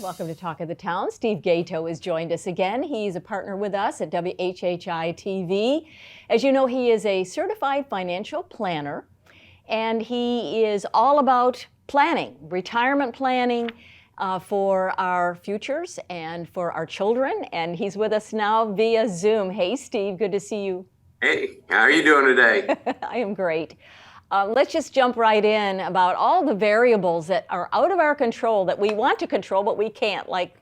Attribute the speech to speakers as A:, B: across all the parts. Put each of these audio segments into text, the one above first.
A: Welcome to Talk of the Town. Steve Gaito has joined us again. He's a partner with us at WHHI-TV. As you know, he is a certified financial planner, and he is all about planning, retirement planning for our futures and for our children. And he's with us now via Zoom. Hey, Steve, good to see you.
B: Hey, how are you doing today?
A: I am great. Let's just jump right in about all the variables that are out of our control that we want to control, but we can't, like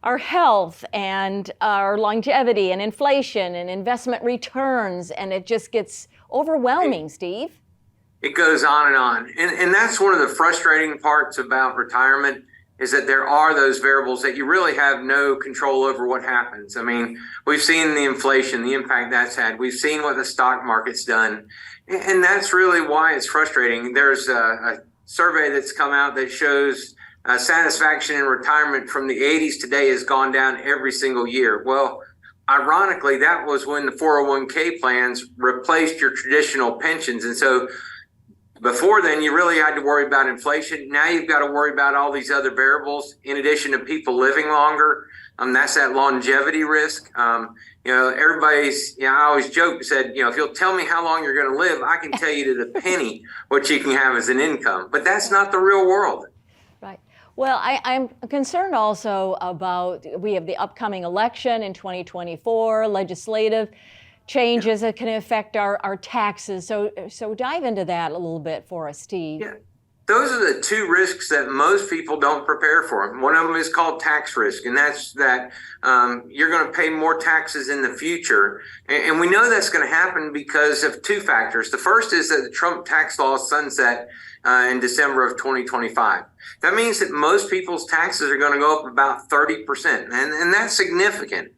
A: our health and our longevity and inflation and investment returns, and it just gets overwhelming, Steve.
B: It goes on and on. And that's one of the frustrating parts about retirement is that there are those variables that you really have no control over what happens. I mean, we've seen the inflation, the impact that's had. We've seen what the stock market's done. And that's really why it's frustrating. There's a survey that's come out that shows satisfaction in retirement from the 80s today has gone down every single year. Well, ironically, that was when the 401k plans replaced your traditional pensions. And so before then, you really had to worry about inflation. Now you've got to worry about all these other variables in addition to people living longer. That's that longevity risk. Everybody's, I always joke, said, if you'll tell me how long you're going to live, I can tell you to the penny what you can have as an income. But that's not the real world.
A: Right. Well, I'm concerned also about, we have the upcoming election in 2024, legislative changes that can affect our taxes. So dive into that a little bit for us, Steve.
B: Yeah. Those are the two risks that most people don't prepare for. One of them is called tax risk, and that's that you're going to pay more taxes in the future. And we know that's going to happen because of two factors. The first is that the Trump tax law sunset in December of 2025. That means that most people's taxes are going to go up about 30%, and that's significant.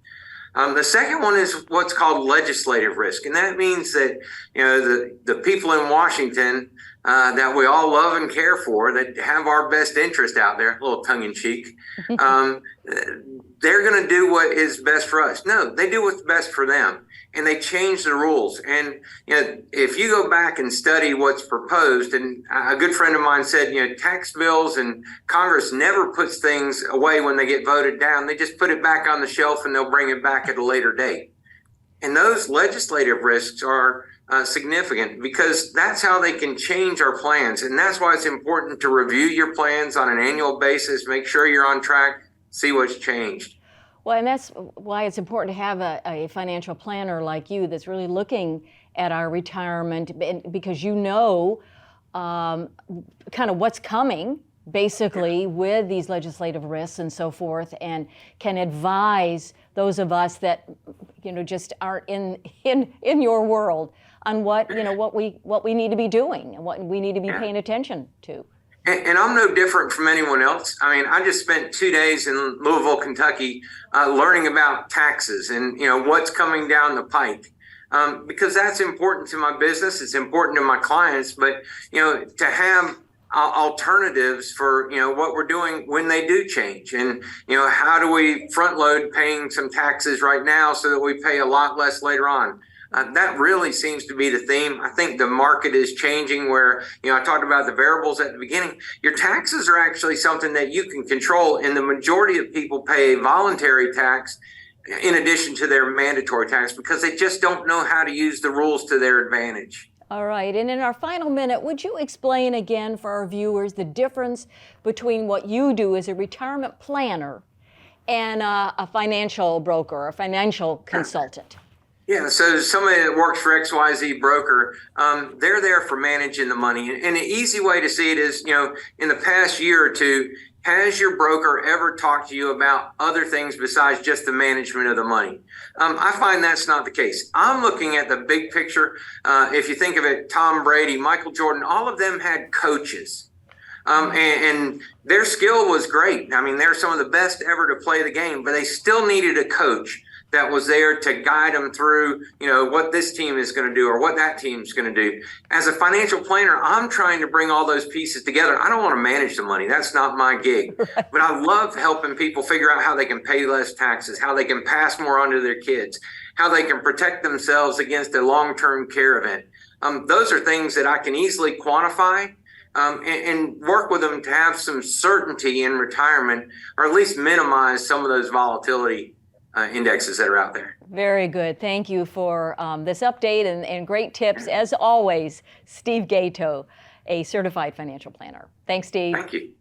B: The second one is what's called legislative risk, and that means that the people in Washington that we all love and care for, that have our best interest out there, a little tongue-in-cheek, they're going to do what is best for us. No, they do what's best for them, and they change the rules. And if you go back and study what's proposed, and a good friend of mine said, tax bills and Congress never puts things away when they get voted down. They just put it back on the shelf and they'll bring it back at a later date. And those legislative risks are significant because that's how they can change our plans. And that's why it's important to review your plans on an annual basis, make sure you're on track, see what's changed.
A: Well, and that's why it's important to have a financial planner like you that's really looking at our retirement, because kind of what's coming basically with these legislative risks and so forth, and can advise those of us that just aren't in your world on what we need to be doing and what we need to be paying attention to.
B: And I'm no different from anyone else. I mean, I just spent 2 days in Louisville, Kentucky, learning about taxes and what's coming down the pike, because that's important to my business. It's important to my clients, but to have alternatives for what we're doing when they do change, and how do we front load paying some taxes right now so that we pay a lot less later on. That really seems to be the theme. I think the market is changing where, I talked about the variables at the beginning. Your taxes are actually something that you can control, and the majority of people pay a voluntary tax in addition to their mandatory tax because they just don't know how to use the rules to their advantage.
A: All right. And in our final minute, would you explain again for our viewers the difference between what you do as a retirement planner and a financial broker or financial consultant?
B: Yeah, so somebody that works for XYZ broker, they're there for managing the money. And an easy way to see it is, in the past year or two, has your broker ever talked to you about other things besides just the management of the money? I find that's not the case. I'm looking at the big picture. If you think of it, Tom Brady, Michael Jordan, all of them had coaches. And their skill was great. I mean, they're some of the best ever to play the game, but they still needed a coach that was there to guide them through, what this team is going to do or what that team's going to do. As a financial planner, I'm trying to bring all those pieces together. I don't want to manage the money. That's not my gig. Right. But I love helping people figure out how they can pay less taxes, how they can pass more on to their kids, how they can protect themselves against a long-term care event. Those are things that I can easily quantify. and work with them to have some certainty in retirement, or at least minimize some of those volatility indexes that are out there.
A: Very good. Thank you for this update and great tips. As always, Steve Gaito, a certified financial planner. Thanks, Steve.
B: Thank you.